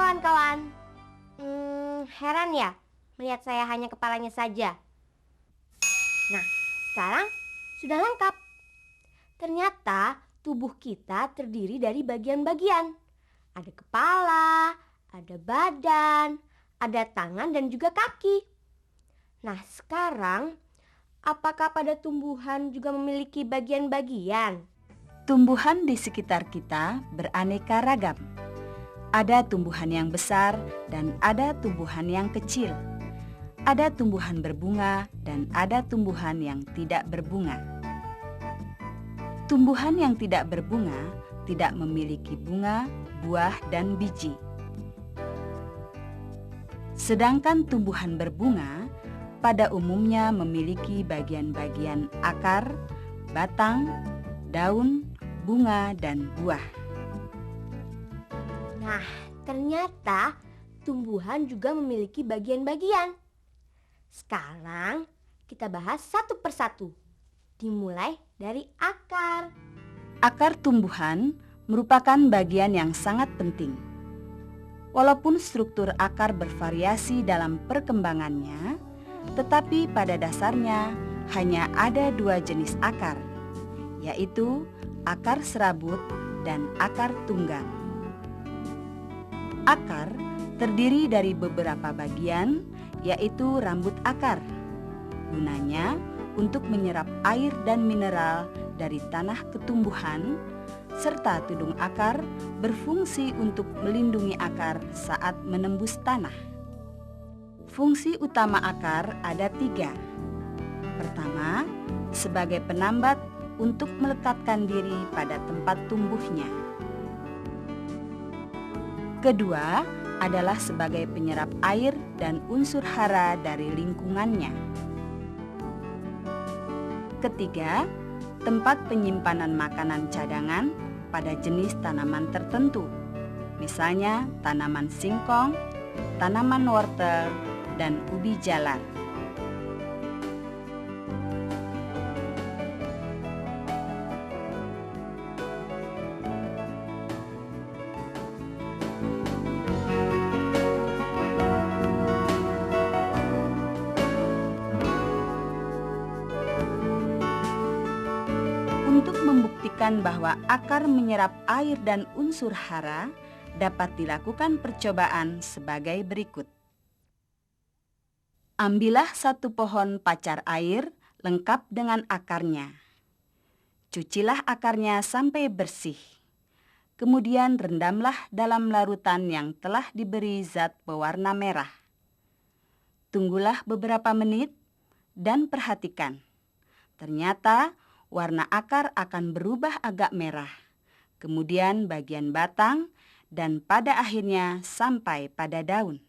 kawan-kawan. Heran ya melihat saya hanya kepalanya saja. Nah, sekarang sudah lengkap. Ternyata tubuh kita terdiri dari bagian-bagian. Ada kepala, ada badan, ada tangan dan juga kaki. Nah, sekarang apakah pada tumbuhan juga memiliki bagian-bagian? Tumbuhan di sekitar kita beraneka ragam. Ada tumbuhan yang besar dan ada tumbuhan yang kecil. Ada tumbuhan berbunga dan ada tumbuhan yang tidak berbunga. Tumbuhan yang tidak berbunga tidak memiliki bunga, buah, dan biji. Sedangkan tumbuhan berbunga pada umumnya memiliki bagian-bagian akar, batang, daun, bunga, dan buah. Nah, ternyata tumbuhan juga memiliki bagian-bagian. Sekarang kita bahas satu persatu. Dimulai dari akar. Akar tumbuhan merupakan bagian yang sangat penting. Walaupun struktur akar bervariasi dalam perkembangannya, tetapi pada dasarnya hanya ada dua jenis akar, yaitu akar serabut dan akar tunggang. Akar terdiri dari beberapa bagian, yaitu rambut akar. Gunanya untuk menyerap air dan mineral dari tanah ke tumbuhan, serta tudung akar berfungsi untuk melindungi akar saat menembus tanah. Fungsi utama akar ada 3. Pertama, sebagai penambat untuk melekatkan diri pada tempat tumbuhnya. Kedua, adalah sebagai penyerap air dan unsur hara dari lingkungannya. Ketiga, tempat penyimpanan makanan cadangan pada jenis tanaman tertentu, misalnya tanaman singkong, tanaman wortel, dan ubi jalar. Untuk membuktikan bahwa akar menyerap air dan unsur hara, dapat dilakukan percobaan sebagai berikut. Ambillah satu pohon pacar air lengkap dengan akarnya. Cucilah akarnya sampai bersih. Kemudian rendamlah dalam larutan yang telah diberi zat pewarna merah. Tunggulah beberapa menit dan perhatikan. Ternyata warna akar akan berubah agak merah, kemudian bagian batang, dan pada akhirnya sampai pada daun.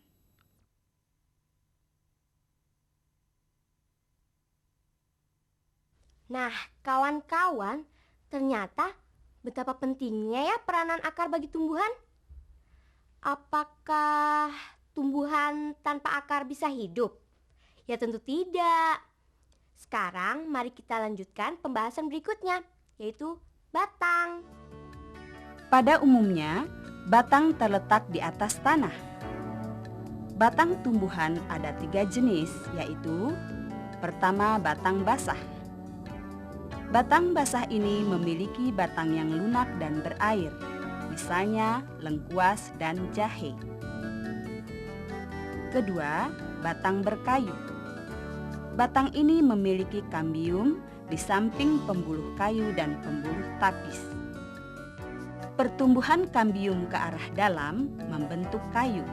Nah, kawan-kawan, ternyata betapa pentingnya ya peranan akar bagi tumbuhan. Apakah tumbuhan tanpa akar bisa hidup? Ya tentu tidak. Sekarang mari kita lanjutkan pembahasan berikutnya, yaitu batang. Pada umumnya, batang terletak di atas tanah. Batang tumbuhan ada 3 jenis, yaitu pertama, batang basah. Batang basah ini memiliki batang yang lunak dan berair, misalnya lengkuas dan jahe. Kedua, batang berkayu. Batang ini memiliki kambium di samping pembuluh kayu dan pembuluh tapis. Pertumbuhan kambium ke arah dalam membentuk kayu,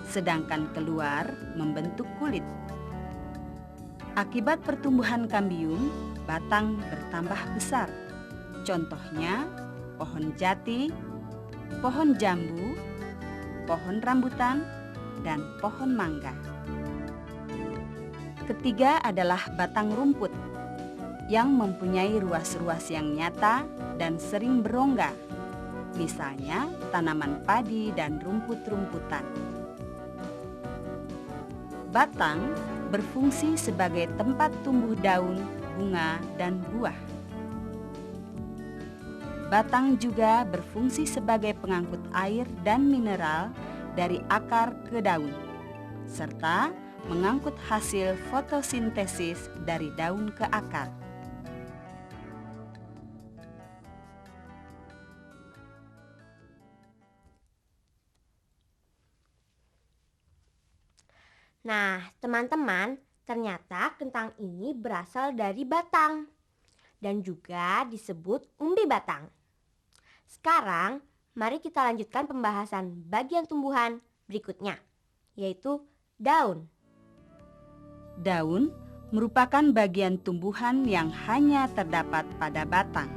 sedangkan keluar membentuk kulit. Akibat pertumbuhan kambium, batang bertambah besar. Contohnya, pohon jati, pohon jambu, pohon rambutan, dan pohon mangga. Ketiga adalah batang rumput yang mempunyai ruas-ruas yang nyata dan sering berongga, misalnya tanaman padi dan rumput-rumputan. Batang berfungsi sebagai tempat tumbuh daun, bunga, dan buah. Batang juga berfungsi sebagai pengangkut air dan mineral dari akar ke daun, serta mengangkut hasil fotosintesis dari daun ke akar. Nah, teman-teman, ternyata kentang ini berasal dari batang dan juga disebut umbi batang. Sekarang, mari kita lanjutkan pembahasan bagian tumbuhan berikutnya, yaitu daun. Daun merupakan bagian tumbuhan yang hanya terdapat pada batang.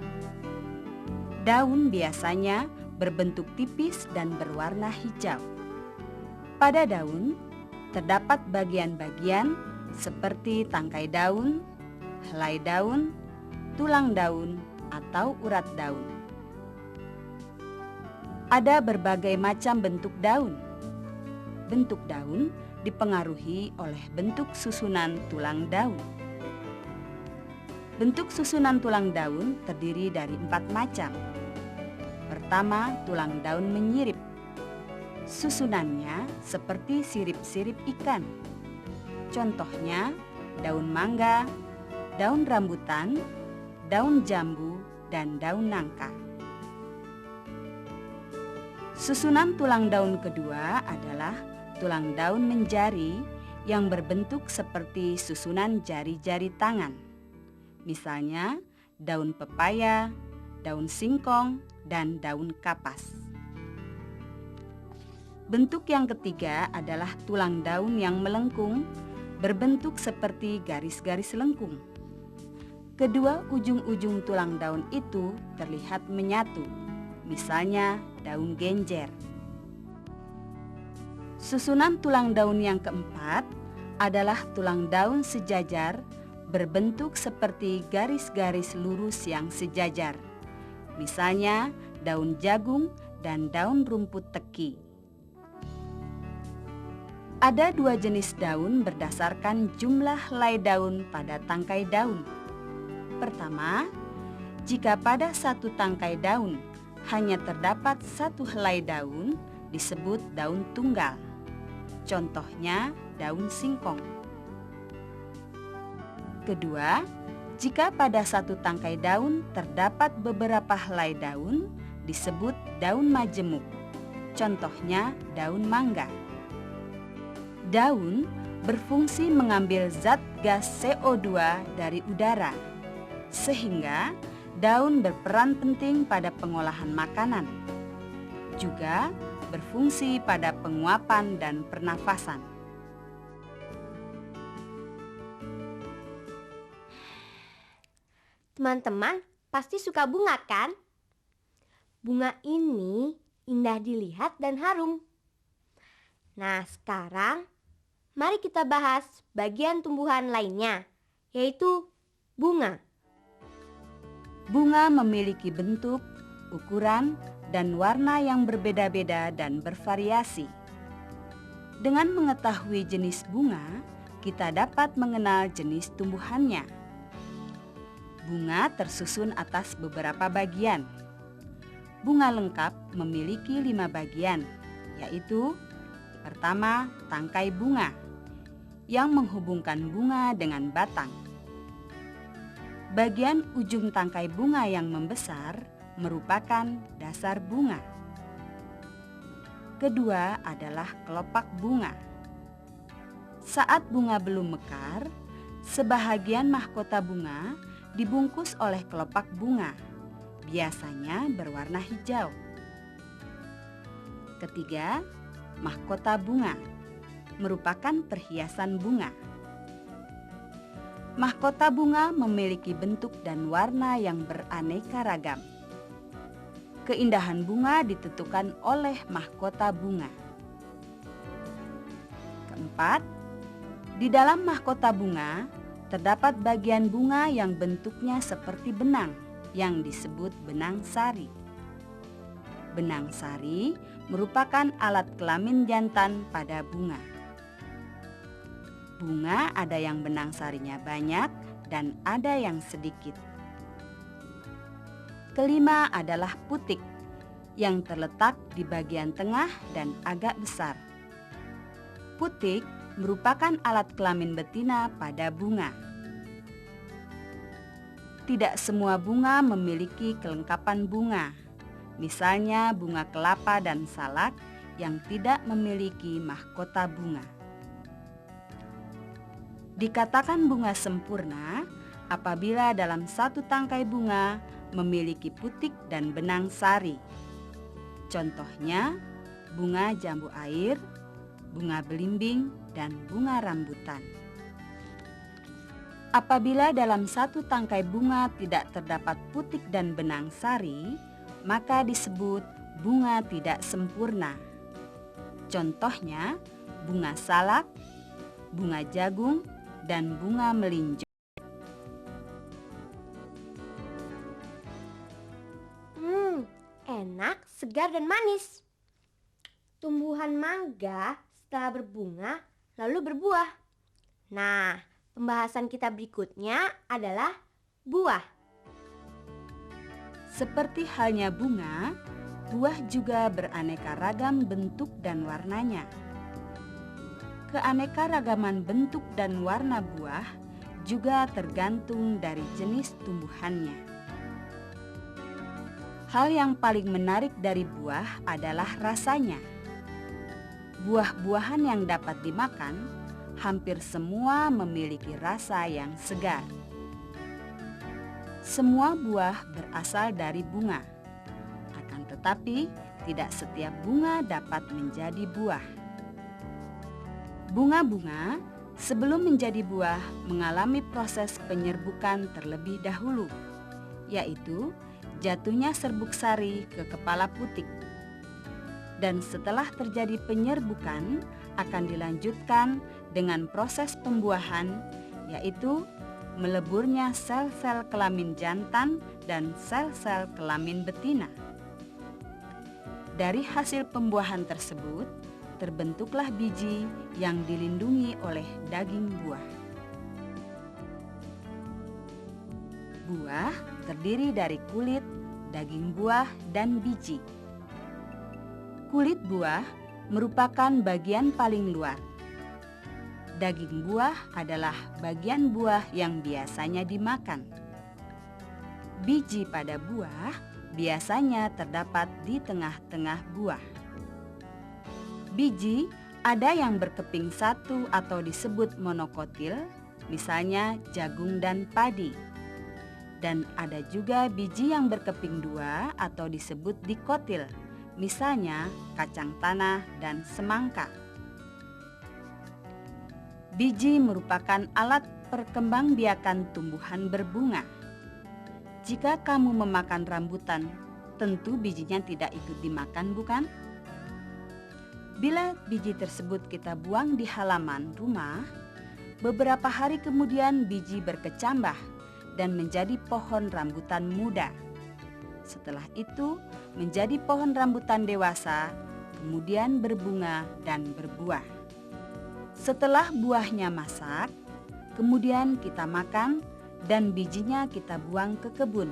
Daun biasanya berbentuk tipis dan berwarna hijau. Pada daun, terdapat bagian-bagian seperti tangkai daun, helai daun, tulang daun, atau urat daun. Ada berbagai macam bentuk daun. Bentuk daun dipengaruhi oleh bentuk susunan tulang daun. Bentuk susunan tulang daun terdiri dari 4 macam. Pertama, tulang daun menyirip. Susunannya seperti sirip-sirip ikan. Contohnya daun mangga, daun rambutan, daun jambu, dan daun nangka. Susunan tulang daun kedua adalah tulang daun menjari yang berbentuk seperti susunan jari-jari tangan. Misalnya daun pepaya, daun singkong, dan daun kapas. Bentuk yang ketiga adalah tulang daun yang melengkung, berbentuk seperti garis-garis lengkung. Kedua ujung-ujung tulang daun itu terlihat menyatu, misalnya daun genjer. Susunan tulang daun yang keempat adalah tulang daun sejajar, berbentuk seperti garis-garis lurus yang sejajar, misalnya daun jagung dan daun rumput teki. Ada 2 jenis daun berdasarkan jumlah helai daun pada tangkai daun. Pertama, jika pada satu tangkai daun hanya terdapat 1 helai daun, disebut daun tunggal. Contohnya daun singkong. Kedua, jika pada satu tangkai daun terdapat beberapa helai daun, disebut daun majemuk. Contohnya daun mangga. Daun berfungsi mengambil zat gas CO2 dari udara, sehingga daun berperan penting pada pengolahan makanan. Juga berfungsi pada penguapan dan pernafasan. Teman-teman pasti suka bunga kan? Bunga ini indah dilihat dan harum. Nah, sekarang mari kita bahas bagian tumbuhan lainnya, yaitu bunga. Bunga memiliki bentuk, ukuran, dan warna yang berbeda-beda dan bervariasi. Dengan mengetahui jenis bunga, kita dapat mengenal jenis tumbuhannya. Bunga tersusun atas beberapa bagian. Bunga lengkap memiliki 5 bagian, yaitu pertama, tangkai bunga yang menghubungkan bunga dengan batang. Bagian ujung tangkai bunga yang membesar merupakan dasar bunga. Kedua adalah kelopak bunga. Saat bunga belum mekar, sebahagian mahkota bunga dibungkus oleh kelopak bunga, biasanya berwarna hijau. Ketiga, mahkota bunga merupakan perhiasan bunga. Mahkota bunga memiliki bentuk dan warna yang beraneka ragam. Keindahan bunga ditentukan oleh mahkota bunga. Keempat, di dalam mahkota bunga terdapat bagian bunga yang bentuknya seperti benang yang disebut benang sari. Benang sari merupakan alat kelamin jantan pada bunga. Bunga ada yang benang sarinya banyak dan ada yang sedikit. Kelima adalah putik yang terletak di bagian tengah dan agak besar. Putik merupakan alat kelamin betina pada bunga. Tidak semua bunga memiliki kelengkapan bunga. Misalnya bunga kelapa dan salak yang tidak memiliki mahkota bunga. Dikatakan bunga sempurna apabila dalam satu tangkai bunga memiliki putik dan benang sari. Contohnya bunga jambu air, bunga belimbing, dan bunga rambutan. Apabila dalam satu tangkai bunga tidak terdapat putik dan benang sari, maka disebut bunga tidak sempurna. Contohnya bunga salak, bunga jagung, dan bunga melinjo. Enak, segar dan manis. Tumbuhan mangga setelah berbunga lalu berbuah. Nah, pembahasan kita berikutnya adalah buah. Seperti halnya bunga, buah juga beraneka ragam bentuk dan warnanya. Keanekaragaman bentuk dan warna buah juga tergantung dari jenis tumbuhannya. Hal yang paling menarik dari buah adalah rasanya. Buah-buahan yang dapat dimakan hampir semua memiliki rasa yang segar. Semua buah berasal dari bunga. Akan tetapi, tidak setiap bunga dapat menjadi buah. Bunga-bunga sebelum menjadi buah mengalami proses penyerbukan terlebih dahulu, yaitu jatuhnya serbuk sari ke kepala putik. Dan setelah terjadi penyerbukan akan dilanjutkan dengan proses pembuahan, yaitu meleburnya sel-sel kelamin jantan dan sel-sel kelamin betina. Dari hasil pembuahan tersebut, terbentuklah biji yang dilindungi oleh daging buah. Buah terdiri dari kulit, daging buah, dan biji. Kulit buah merupakan bagian paling luar. Daging buah adalah bagian buah yang biasanya dimakan. Biji pada buah biasanya terdapat di tengah-tengah buah. Biji ada yang berkeping satu atau disebut monokotil, misalnya jagung dan padi. Dan ada juga biji yang berkeping dua atau disebut dikotil, misalnya kacang tanah dan semangka. Biji merupakan alat perkembangbiakan tumbuhan berbunga. Jika kamu memakan rambutan, tentu bijinya tidak ikut dimakan, bukan? Bila biji tersebut kita buang di halaman rumah, beberapa hari kemudian biji berkecambah dan menjadi pohon rambutan muda. Setelah itu menjadi pohon rambutan dewasa, kemudian berbunga dan berbuah. Setelah buahnya masak, kemudian kita makan dan bijinya kita buang ke kebun.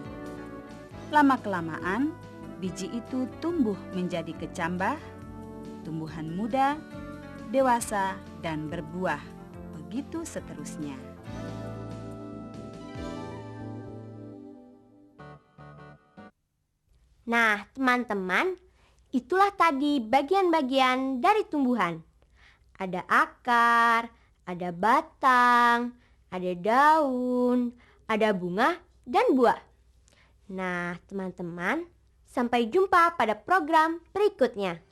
Lama-kelamaan, biji itu tumbuh menjadi kecambah, tumbuhan muda, dewasa, dan berbuah. Begitu seterusnya. Nah, teman-teman, itulah tadi bagian-bagian dari tumbuhan. Ada akar, ada batang, ada daun, ada bunga, dan buah. Nah, teman-teman, sampai jumpa pada program berikutnya.